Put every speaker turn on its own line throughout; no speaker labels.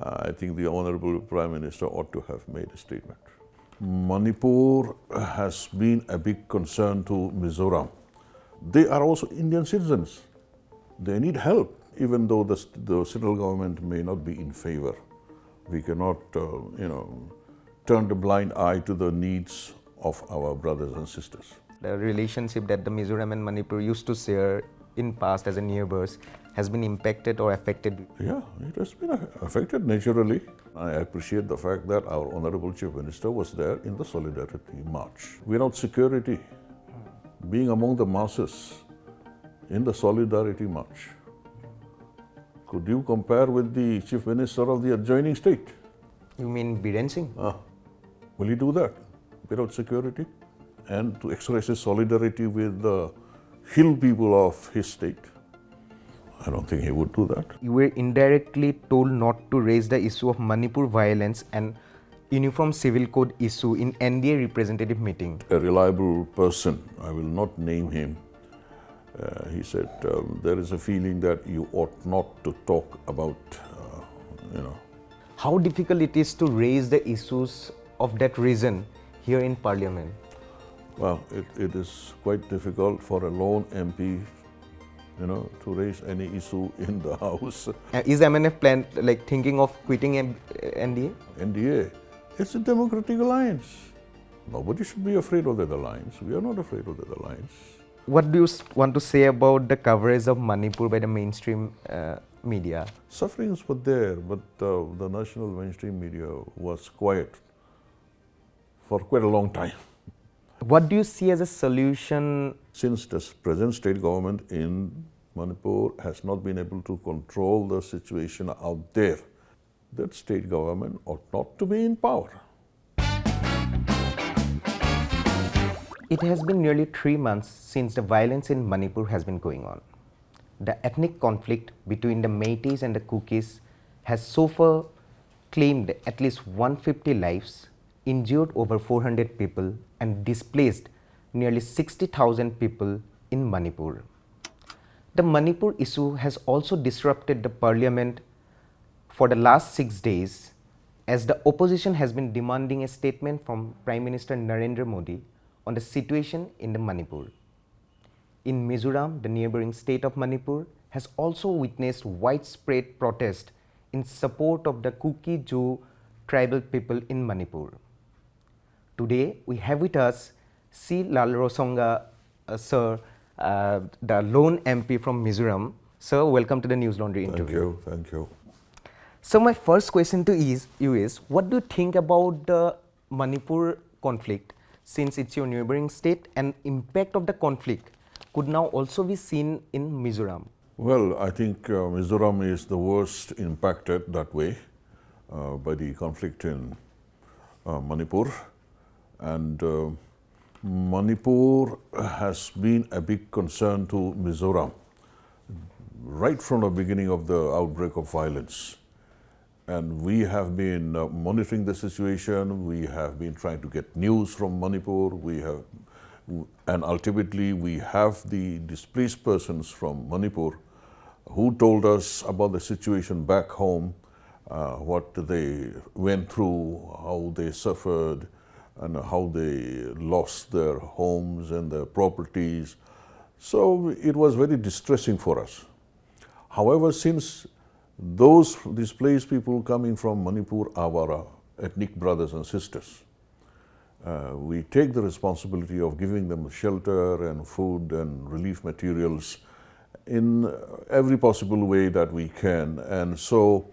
I think the Honorable Prime Minister ought to have made a statement. Manipur has been a big concern to Mizoram. They are also Indian citizens. They need help, even though the central government may not be in favor. We cannot, turn the blind eye to the needs of our brothers and sisters.
The relationship that the Mizoram and Manipur used to share in past as a neighbors has been impacted or affected?
Yeah, it has been affected naturally. I appreciate the fact that our Honorable Chief Minister was there in the Solidarity March. Without security, being among the masses in the Solidarity March, could you compare with the Chief Minister of the adjoining state?
You mean Biren Singh?
Will he do that without security? And to express his solidarity with the hill people of his state? I don't think he would do that.
You were indirectly told not to raise the issue of Manipur violence and Uniform Civil Code issue in NDA representative meeting.
A reliable person, I will not name him, he said, there is a feeling that you ought not to talk about,
How difficult it is to raise the issues of that reason here in Parliament?
Well, it is quite difficult for a lone MP, to raise any issue in the House.
Is MNF thinking of quitting NDA?
NDA, it's a democratic alliance. Nobody should be afraid of that alliance. We are not afraid of that alliance.
What do you want to say about the coverage of Manipur by the mainstream media?
Sufferings were there, but the national mainstream media was quiet for quite a long time.
What do you see as a solution?
Since the present state government in Manipur has not been able to control the situation out there, that state government ought not to be in power.
It has been nearly 3 months since the violence in Manipur has been going on. The ethnic conflict between the Métis and the Kukis has so far claimed at least 150 lives, injured over 400 people and displaced nearly 60,000 people in Manipur. The Manipur issue has also disrupted the parliament for the last 6 days, as the opposition has been demanding a statement from Prime Minister Narendra Modi on the situation in the Manipur. In Mizoram, the neighbouring state of Manipur has also witnessed widespread protest in support of the Kukis tribal people in Manipur. Today, we have with us C. Lalrosanga, sir, the lone MP from Mizoram. Sir, welcome to the Newslaundry interview.
Thank you.
So my first question to you is, what do you think about the Manipur conflict, since it's your neighbouring state, and impact of the conflict could now also be seen in Mizoram?
Well, I think Mizoram is the worst impacted that way by the conflict in Manipur. And Manipur has been a big concern to Mizoram right from the beginning of the outbreak of violence. And we have been monitoring the situation. We have been trying to get news from Manipur. And ultimately we have the displaced persons from Manipur who told us about the situation back home, what they went through, how they suffered, and how they lost their homes and their properties. So it was very distressing for us. However, since those displaced people coming from Manipur are our ethnic brothers and sisters, we take the responsibility of giving them shelter and food and relief materials in every possible way that we can. And so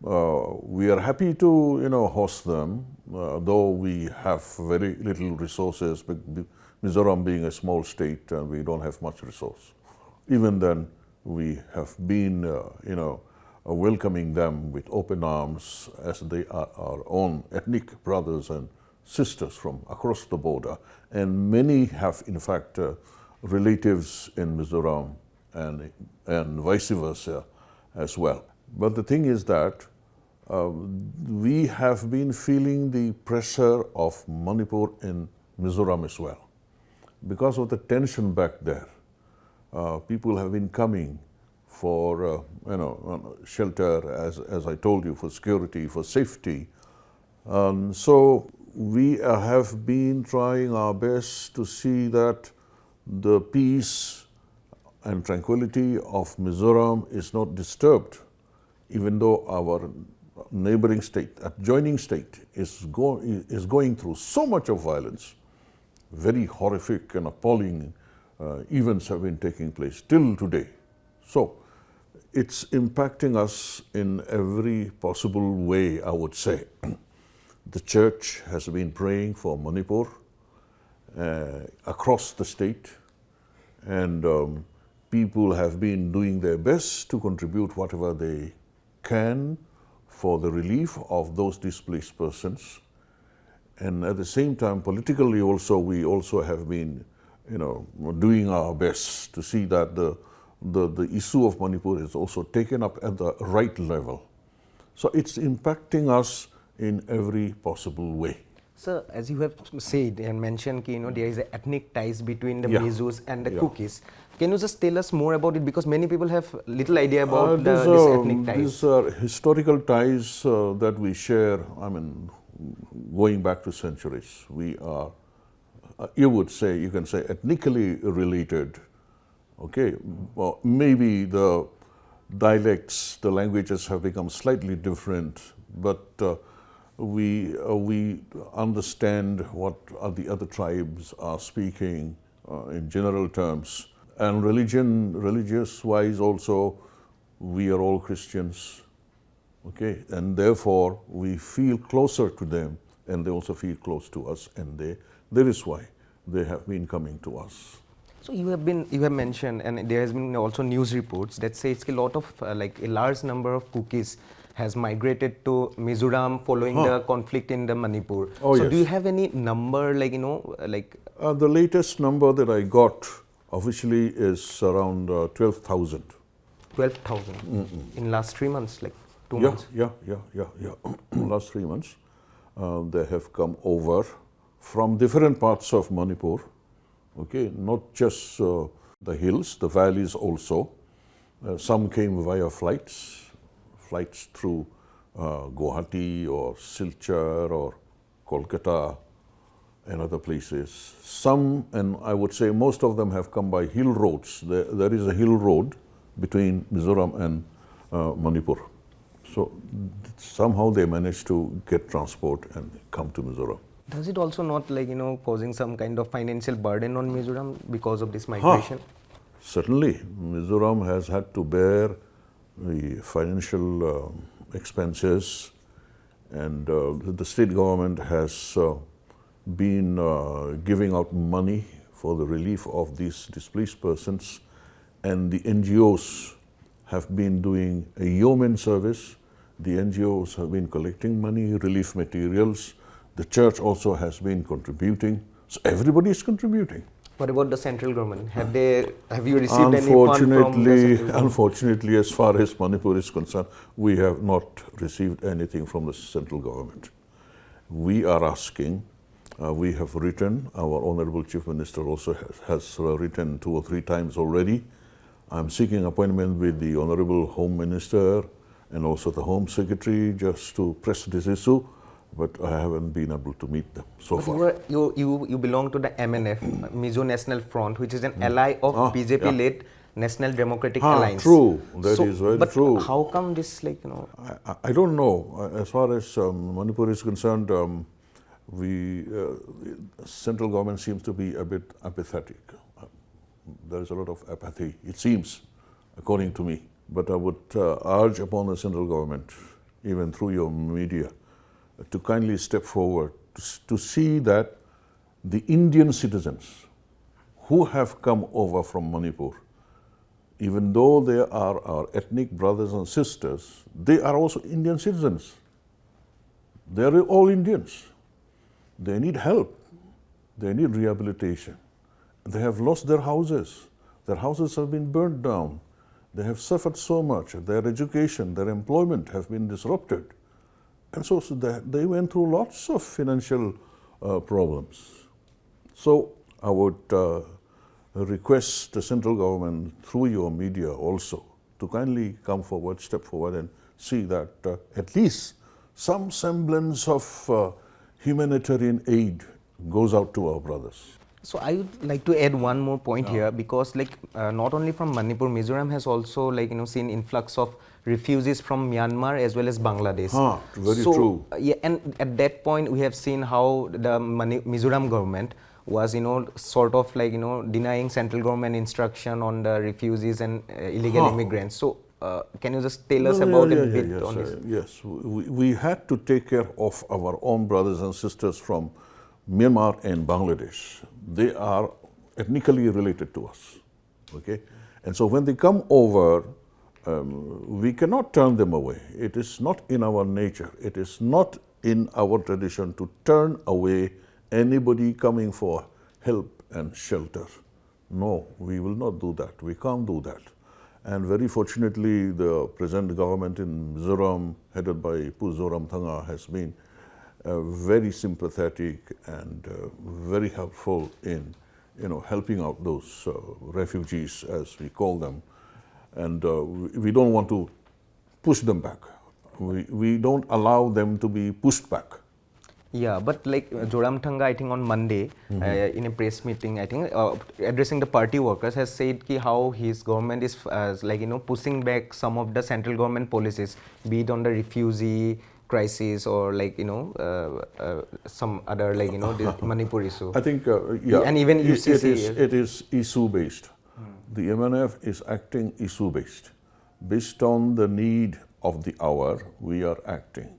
we are happy to host them, though we have very little resources, but Mizoram being a small state, we don't have much resource. Even then, we have been welcoming them with open arms, as they are our own ethnic brothers and sisters from across the border. And many have in fact relatives in Mizoram and vice versa as well. But the thing is that we have been feeling the pressure of Manipur in Mizoram as well. Because of the tension back there, people have been coming for shelter, as I told you, for security, for safety. So we have been trying our best to see that the peace and tranquility of Mizoram is not disturbed, even though our neighboring state, adjoining state, is going through so much of violence. Very horrific and appalling events have been taking place till today. So it's impacting us in every possible way, I would say. The church has been praying for Manipur across the state, and people have been doing their best to contribute whatever they can for the relief of those displaced persons. And at the same time, politically also, we also have been, doing our best to see that the issue of Manipur is also taken up at the right level. So it's impacting us in every possible way.
Sir, as you have said and mentioned, there is ethnic ties between the Mizos and the Kukis. Can you just tell us more about it? Because many people have little idea about this ethnic ties.
These are historical ties that we share, going back to centuries. We are, you can say ethnically related. Okay, well, maybe the dialects, the languages have become slightly different, but we understand what the other tribes are speaking in general terms. And religious-wise also, we are all Christians, okay? And therefore, we feel closer to them, and they also feel close to us, and that is why they have been coming to us.
So you have mentioned, and there has been also news reports that says a lot of, a large number of Kukis has migrated to Mizoram following the conflict in the Manipur.
Oh,
so
yes.
do you have any number,
The latest number that I got officially is around 12,000.
12,000 in last 3 months, 2 months?
Yeah. Last 3 months, they have come over from different parts of Manipur, okay, not just the hills, the valleys also. Some came via flights through Guwahati or Silchar or Kolkata and other places. Some, and I would say most of them, have come by hill roads. There is a hill road between Mizoram and Manipur. So somehow they managed to get transport and come to Mizoram.
Does it also not causing some kind of financial burden on Mizoram because of this migration?
Certainly. Mizoram has had to bear the financial expenses, and the state government has been giving out money for the relief of these displaced persons, and the NGOs have been doing a yeoman service. The NGOs have been collecting money, relief materials. The church also has been contributing. So everybody is contributing.
What about the central government? Have you received any fund from the central government?
Unfortunately, as far as Manipur is concerned, we have not received anything from the central government. We are asking, we have written, our Honorable Chief Minister also has written 2 or 3 times already. I'm seeking appointment with the Honorable Home Minister and also the Home Secretary just to press this issue, but I haven't been able to meet them so far.
You belong to the MNF, Mizo National Front, which is an ally of BJP-led National Democratic Alliance.
True, that is very true.
But how come this,
I don't know. As far as Manipur is concerned, central government seems to be a bit apathetic. There is a lot of apathy, it seems, according to me. But I would urge upon the central government, even through your media, to kindly step forward to see that the Indian citizens who have come over from Manipur, even though they are our ethnic brothers and sisters, they are also Indian citizens. They are all Indians. They need help. They need rehabilitation. They have lost their houses. Their houses have been burned down. They have suffered so much. Their education, their employment have been disrupted. And so they went through lots of financial problems. So I would request the central government, through your media also, to kindly come forward, step forward and see that at least some semblance of humanitarian aid goes out to our brothers.
So I would like to add one more point here, because not only from Manipur, Mizoram has also seen influx of refugees from Myanmar as well as Bangladesh.
Very true.
Yeah, and at that point we have seen how the Mizoram government was sort of denying central government instruction on the refugees and illegal immigrants. So can you just tell us about a bit on this?
Yes, we had to take care of our own brothers and sisters from Myanmar and Bangladesh. They are ethnically related to us, okay? And so when they come over, we cannot turn them away. It is not in our nature. It is not in our tradition to turn away anybody coming for help and shelter. No, we will not do that. We can't do that. And very fortunately, the present government in Mizoram, headed by M Zoramthanga, has been very sympathetic and very helpful in helping out those refugees, as we call them. And we don't want to push them back. We don't allow them to be pushed back.
Yeah, but Zoramthanga, I think on Monday, in a press meeting, I think addressing the party workers, has said how his government is pushing back some of the central government policies, be it on the refugee crisis or some other the Manipur issue.
I think
and even UCC.
It is issue based. The MNF is acting issue based on the need of the hour. We are acting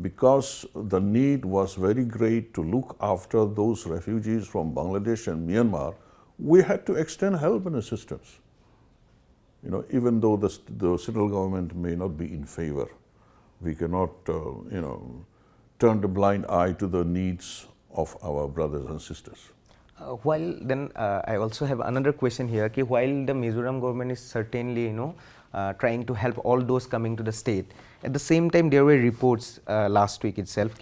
because the need was very great to look after those refugees from Bangladesh and Myanmar. We had to extend help and assistance. Even though the central government may not be in favor, we cannot, turn the blind eye to the needs of our brothers and sisters.
I also have another question here. While the Mizoram government is certainly, trying to help all those coming to the state, at the same time there were reports last week itself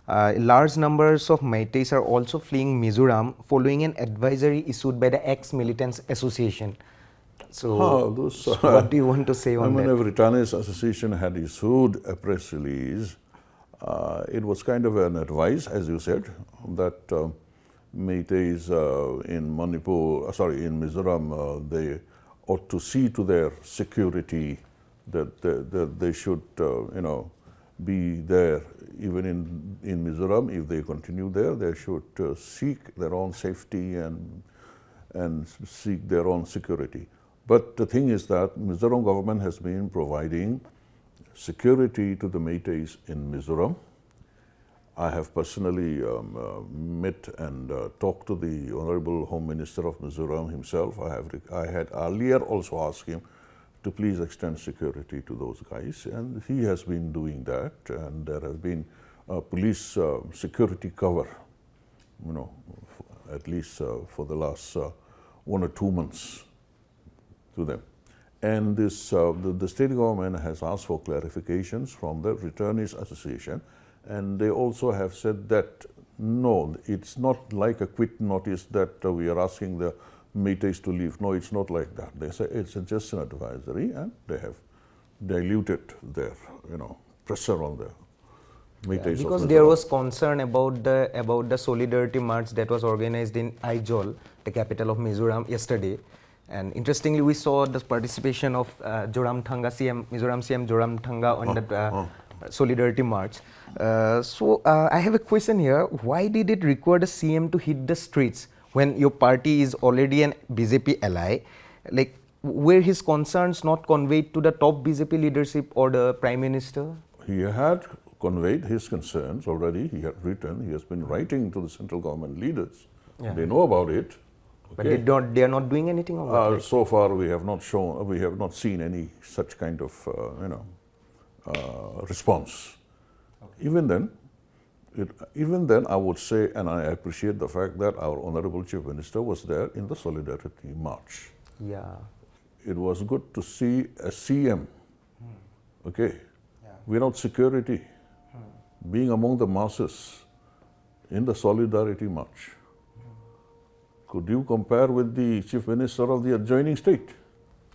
large numbers of Meiteis are also fleeing Mizoram following an advisory issued by the ex-militants association. So, what do you want to say on that?
MNF Retainers Association had issued a press release. It was kind of an advice, as you said, that Meiteis in Mizoram, they ought to see to their security, that they should, be there even in Mizoram. If they continue there, they should seek their own safety and seek their own security. But the thing is that Mizoram government has been providing security to the Meiteis in Mizoram. I have personally met and talked to the Honorable Home Minister of Mizoram himself. I had earlier also asked him to please extend security to those guys, and he has been doing that. And there has been police security cover, at least for the last 1 or 2 months to them. And this the state government has asked for clarifications from the Returnees Association, and they also have said that no, it's not like a quit notice that we are asking the Meiteis to leave. No, it's not like that. They say it's just an advisory, and they have diluted their pressure on the Meiteis.
Because there was concern about the solidarity march that was organized in Aizawl, the capital of Mizoram, yesterday. And interestingly, we saw the participation of Zoramthanga Mizoram CM Zoramthanga on the Solidarity March. So I have a question here. Why did it require the CM to hit the streets when your party is already an BJP ally? Were his concerns not conveyed to the top BJP leadership or the Prime Minister?
He had conveyed his concerns already. He had written. He has been writing to the central government leaders. Yeah. They know about it.
Okay. But they are not doing anything about it.
So far, we have not seen any such kind of response. Okay. Even then, I would say, and I appreciate the fact that our Honorable Chief Minister was there in the Solidarity March.
Yeah,
it was good to see a CM, okay, without security, being among the masses in the Solidarity March. Could you compare with the Chief Minister of the adjoining state?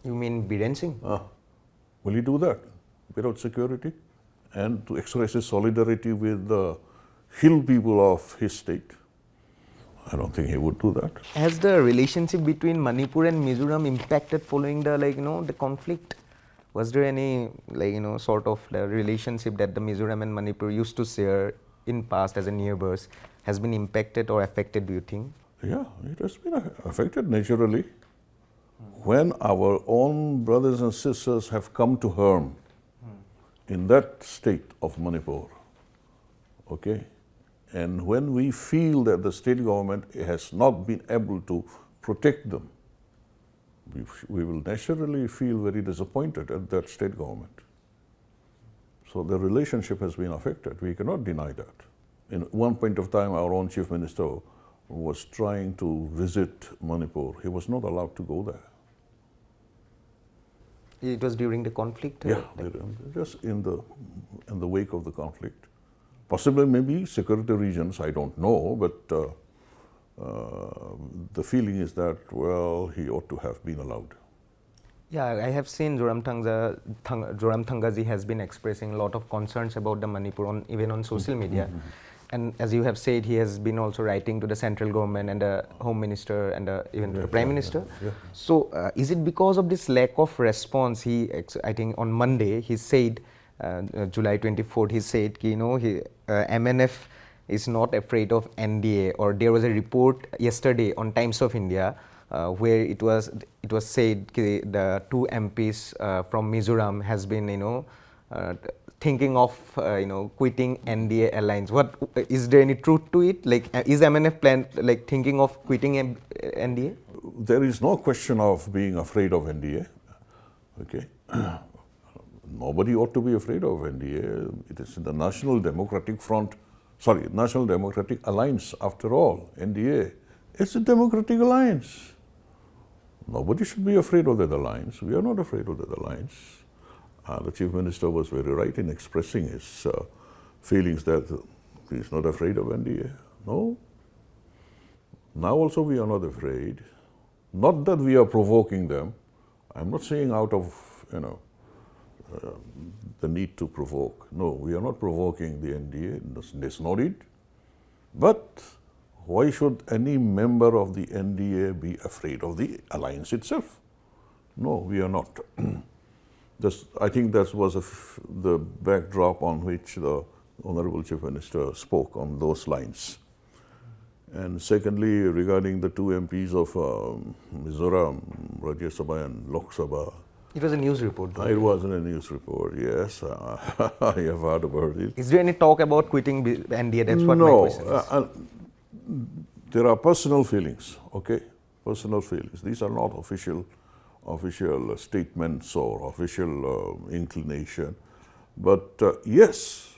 You mean Biren Singh?
Will he do that without security? And to express his solidarity with the hill people of his state? I don't think he would do that.
Has the relationship between Manipur and Mizoram impacted following the the conflict? Was there any sort of relationship that the Mizoram and Manipur used to share in past as a neighbors has been impacted or affected, do you think?
Yeah, it has been affected naturally. When our own brothers and sisters have come to harm in that state of Manipur, okay, and when we feel that the state government has not been able to protect them, we will naturally feel very disappointed at that state government. So the relationship has been affected. We cannot deny that. In one point of time, our own chief minister was trying to visit Manipur. He was not allowed to go there.
It was during the conflict?
Yeah, just in the wake of the conflict. Possibly maybe security reasons, I don't know, but the feeling is that, well, he ought to have been allowed.
Yeah, I have seen Zoramthanga ji has been expressing a lot of concerns about the Manipur even on social media. And as you have said, he has been also writing to the central government and the home minister and even the prime minister. So is it because of this lack of response? I think on Monday he said, July 24th, he said, MNF is not afraid of NDA, or there was a report yesterday on Times of India where it was said the two MPs from Mizoram has been thinking of quitting NDA alliance. What is there any truth to it? Is MNF thinking of quitting NDA?
There is no question of being afraid of NDA. Okay, nobody ought to be afraid of NDA. It is the National Democratic Front. Sorry, National Democratic Alliance. After all, NDA. It's a democratic alliance. Nobody should be afraid of that alliance. We are not afraid of that alliance. The Chief Minister was very right in expressing his feelings that he is not afraid of NDA. No. Now also we are not afraid. Not that we are provoking them. I'm not saying out of, the need to provoke. No, we are not provoking the NDA. There's no need. But why should any member of the NDA be afraid of the alliance itself? No, we are not. I think that was the backdrop on which the Honorable Chief Minister spoke on those lines. And secondly, regarding the two MPs of Mizoram, Rajya Sabha and Lok Sabha.
It was a news report, though.
It wasn't a news report, yes. I have heard about it.
Is there any talk about quitting NDA? That's what my question is.
There are personal feelings, okay? Personal feelings. These are not official statements or official inclination. But yes,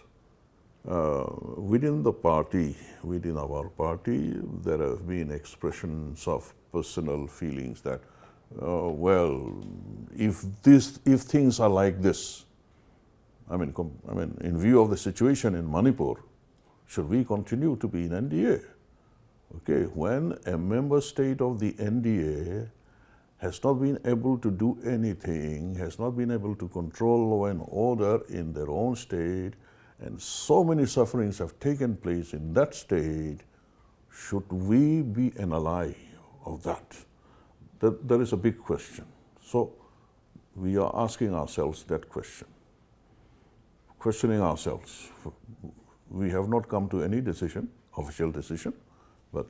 within the party, within our party, there have been expressions of personal feelings that, if things are like this, in view of the situation in Manipur, should we continue to be in NDA? Okay, when a member state of the NDA has not been able to do anything, has not been able to control law and order in their own state, and so many sufferings have taken place in that state, should we be an ally of that? That is a big question. So we are asking ourselves that question, questioning ourselves. We have not come to any decision, official decision, but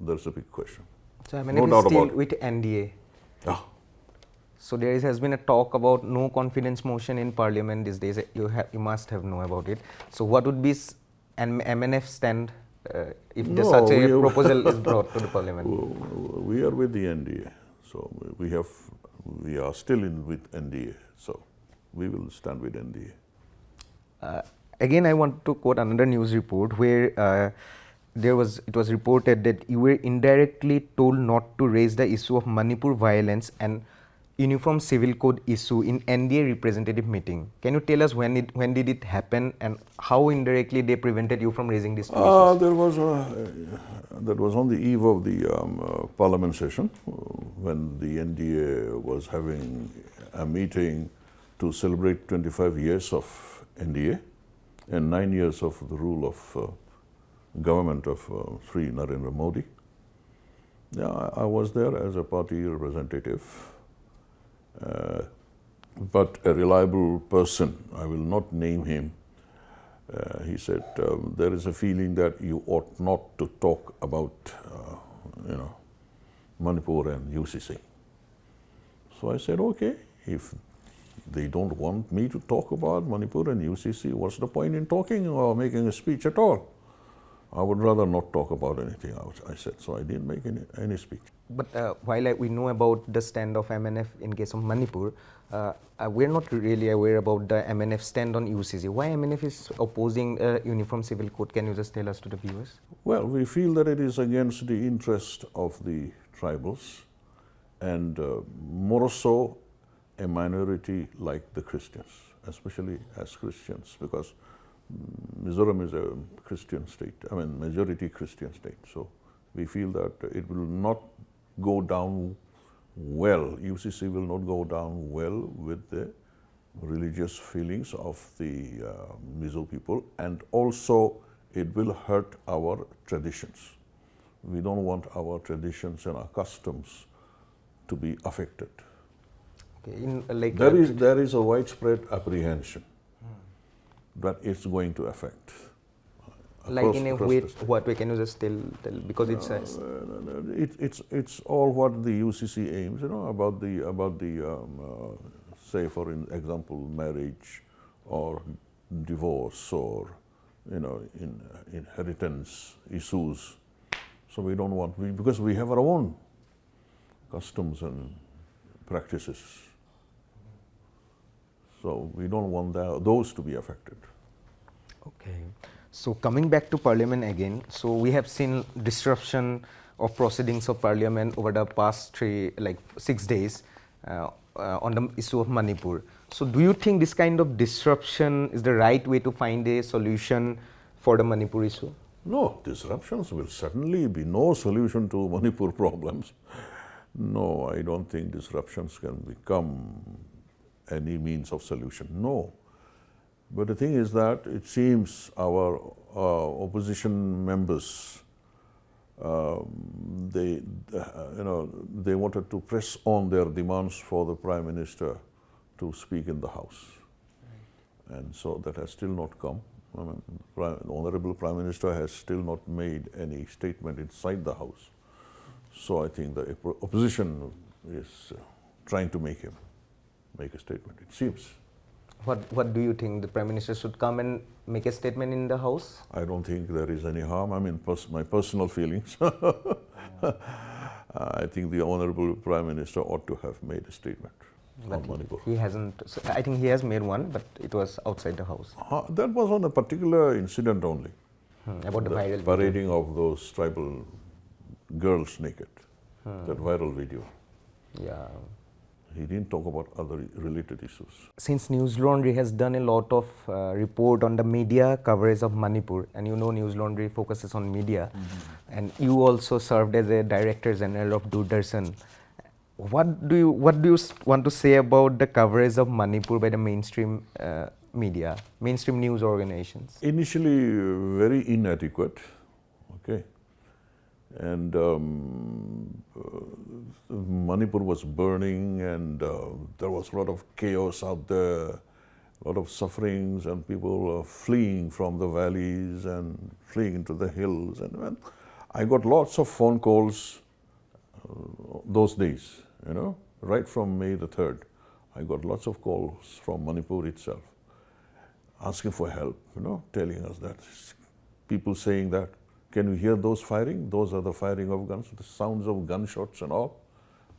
there's a big question.
So MNF is still with NDA.
Yeah.
So there has been a talk about no confidence motion in Parliament these days. You must have known about it. So what would be an MNF stand if such a proposal is brought to the Parliament?
We are with the NDA. So we are still with NDA. So we will stand with NDA.
Again, I want to quote another news report where it was reported that you were indirectly told not to raise the issue of Manipur violence and Uniform Civil Code issue in NDA representative meeting. Can you tell us when did it happen and how indirectly they prevented you from raising this issue?
That was on the eve of the Parliament session when the NDA was having a meeting to celebrate 25 years of NDA and 9 years of the rule of government of Sri Narendra Modi. Yeah, I was there as a party representative, but a reliable person, I will not name him, he said, there is a feeling that you ought not to talk about, Manipur and UCC. So I said, okay, if they don't want me to talk about Manipur and UCC, what's the point in talking or making a speech at all? I would rather not talk about anything else, I said, so I didn't make any speech.
But while we know about the stand of MNF in case of Manipur, we're not really aware about the MNF stand on UCC. Why MNF is opposing a uniform civil code? Can you just tell us to the viewers?
Well, we feel that it is against the interest of the tribals and more so a minority like the Christians, especially as Christians, because Mizoram is a Christian state, majority Christian state. So we feel that it will not go down well, UCC will not go down well with the religious feelings of the Mizo people, and also it will hurt our traditions. We don't want our traditions and our customs to be affected.
Okay.
There is a widespread apprehension that it's going to affect.
In a way, what way can you just tell because
it's all what the UCC aims, about the say for example marriage or divorce or inheritance issues. So we don't want because we have our own customs and practices. So we don't want those to be affected.
Okay. So coming back to Parliament again, so we have seen disruption of proceedings of Parliament over the past 6 days on the issue of Manipur. So do you think this kind of disruption is the right way to find a solution for the Manipur issue?
No, disruptions will certainly be no solution to Manipur problems. No, I don't think disruptions can become any means of solution. No. But the thing is that it seems our opposition members, they wanted to press on their demands for the Prime Minister to speak in the House. Right. And so that has still not come. The Honorable Prime Minister has still not made any statement inside the House. So I think the opposition is trying to make a statement, it seems.
What do you think? The Prime Minister should come and make a statement in the House?
I don't think there is any harm. My personal feelings. I think the Honorable Prime Minister ought to have made a statement on Manipur.
He hasn't. So I think he has made one, but it was outside the House.
That was on a particular incident only.
About the viral
parading of those tribal girls naked. That viral video.
Yeah.
He didn't talk about other related issues.
Since Newslaundry has done a lot of report on the media coverage of Manipur, and Newslaundry focuses on media, and you also served as a Director General of Doordarshan. What do you want to say about the coverage of Manipur by the mainstream media, mainstream news organizations?
Initially, very inadequate. Okay. And Manipur was burning, and there was a lot of chaos out there, a lot of sufferings, and people fleeing from the valleys and fleeing into the hills. And I got lots of phone calls those days, right from May the 3rd. I got lots of calls from Manipur itself, asking for help, telling us that, people saying that, can you hear those firing? Those are the firing of guns, the sounds of gunshots and all.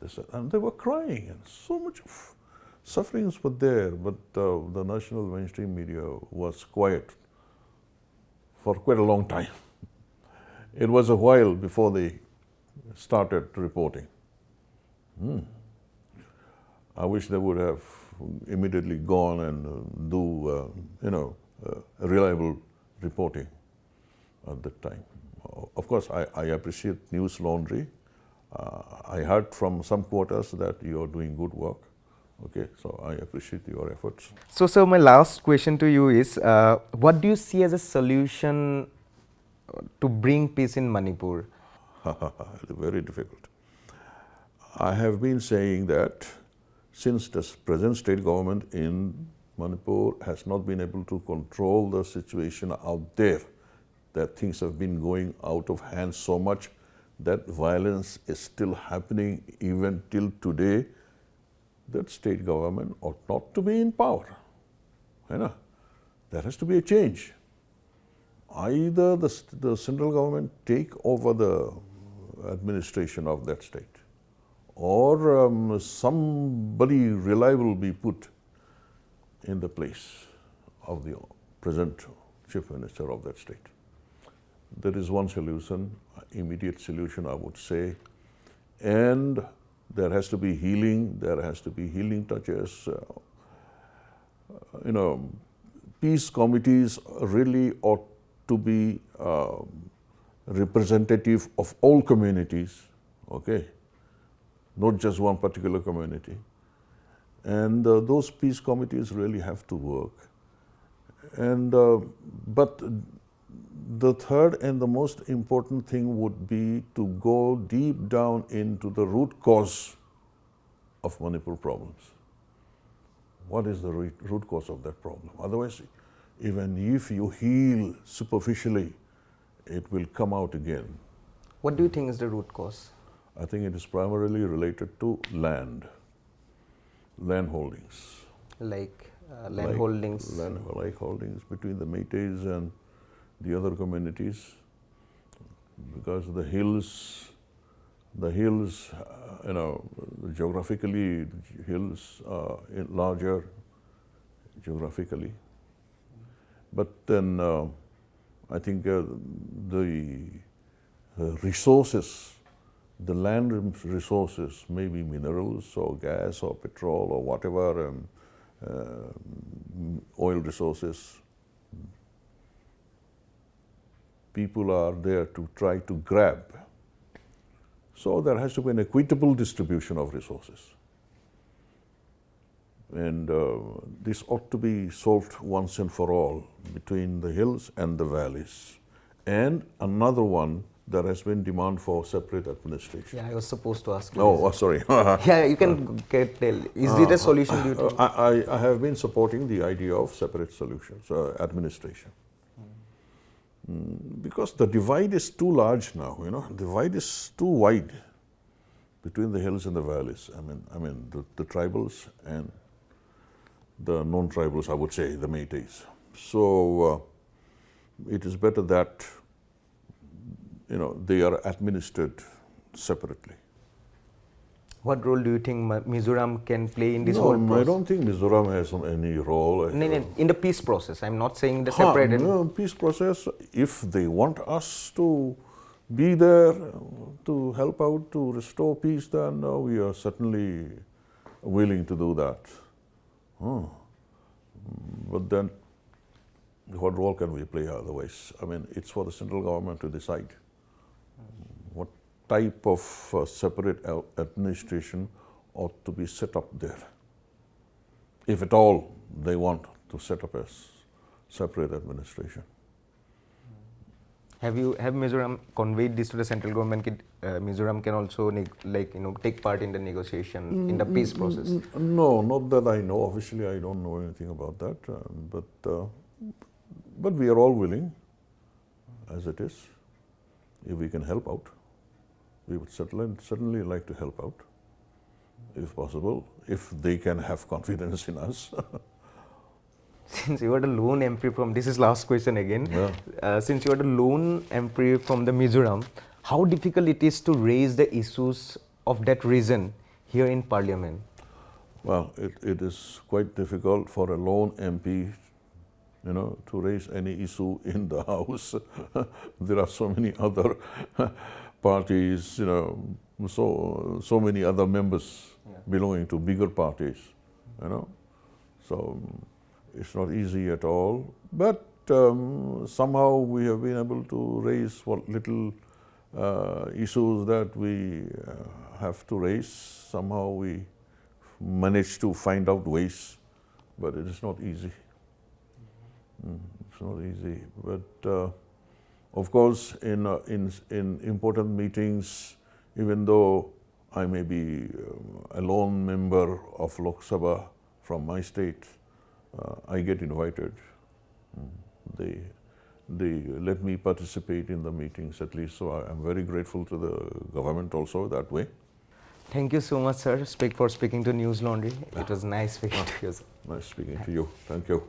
They said, and they were crying, and so much of sufferings were there, but the national mainstream media was quiet for quite a long time. It was a while before they started reporting. I wish they would have immediately gone and do, reliable reporting at that time. Of course, I appreciate Newslaundry. I heard from some quarters that you are doing good work. Okay, so I appreciate your efforts.
So, sir, my last question to you is, what do you see as a solution to bring peace in Manipur?
Very difficult. I have been saying that since the present state government in Manipur has not been able to control the situation out there, that things have been going out of hand so much that violence is still happening even till today, that state government ought not to be in power. You know, there has to be a change. Either the central government take over the administration of that state, or somebody reliable be put in the place of the present chief minister of that state. There is one solution, immediate solution I would say, and there has to be healing, there has to be healing touches. Peace committees really ought to be representative of all communities, okay, not just one particular community. And those peace committees really have to work. And but the third and the most important thing would be to go deep down into the root cause of Manipur problems. What is the root cause of that problem? Otherwise, even if you heal superficially, it will come out again.
What do you think is the root cause?
I think it is primarily related to land holdings.
Like land holdings?
Like holdings between the Métis and the other communities, because the hills, geographically, hills are larger geographically. But then I think the resources, the land resources, maybe minerals or gas or petrol or whatever, oil resources, people are there to try to grab. So there has to be an equitable distribution of resources. And this ought to be solved once and for all between the hills and the valleys. And another one, there has been demand for separate administration.
Yeah, I was supposed to ask you.
Oh, sorry.
Yeah, you can tell. Is it a solution, do you think?
I have been supporting the idea of separate solutions, administration. Because the divide is too large now, the divide is too wide between the hills and the valleys. I mean the tribals and the non-tribals, I would say, the Métis. So it is better that they are administered separately.
What role do you think Mizoram can play in this whole process?
I don't think Mizoram has any role.
No, in the peace process. I'm not saying the separated.
No, peace process, if they want us to be there to help out to restore peace, then we are certainly willing to do that. But then what role can we play otherwise? I mean, it's for the central government to decide what type of separate administration ought to be set up there, if at all they want to set up a separate administration.
Have Mizoram conveyed this to the central government? Mizoram can also take part in the negotiation in the peace process.
No, not that I know. Officially, I don't know anything about that. But we are all willing, as it is. If we can help out, we would certainly like to help out, if possible, if they can have confidence in us.
Since you are the lone MP from, this is last question again.
Yeah.
Since you are the lone MP from the Mizoram, how difficult it is to raise the issues of that region here in Parliament?
Well, it is quite difficult for a lone MP, to raise any issue in the House. There are so many other parties, so many other members belonging to bigger parties, So it's not easy at all. But somehow we have been able to raise what little issues that we have to raise. Somehow we managed to find out ways, but it is not easy. It's not easy. But of course, in important meetings, even though I may be a lone member of Lok Sabha from my state, I get invited. They let me participate in the meetings at least, so I am very grateful to the government also that way.
Thank you so much, sir, for speaking to Newslaundry. It was nice speaking to you, sir.
Nice speaking to you. Thank you.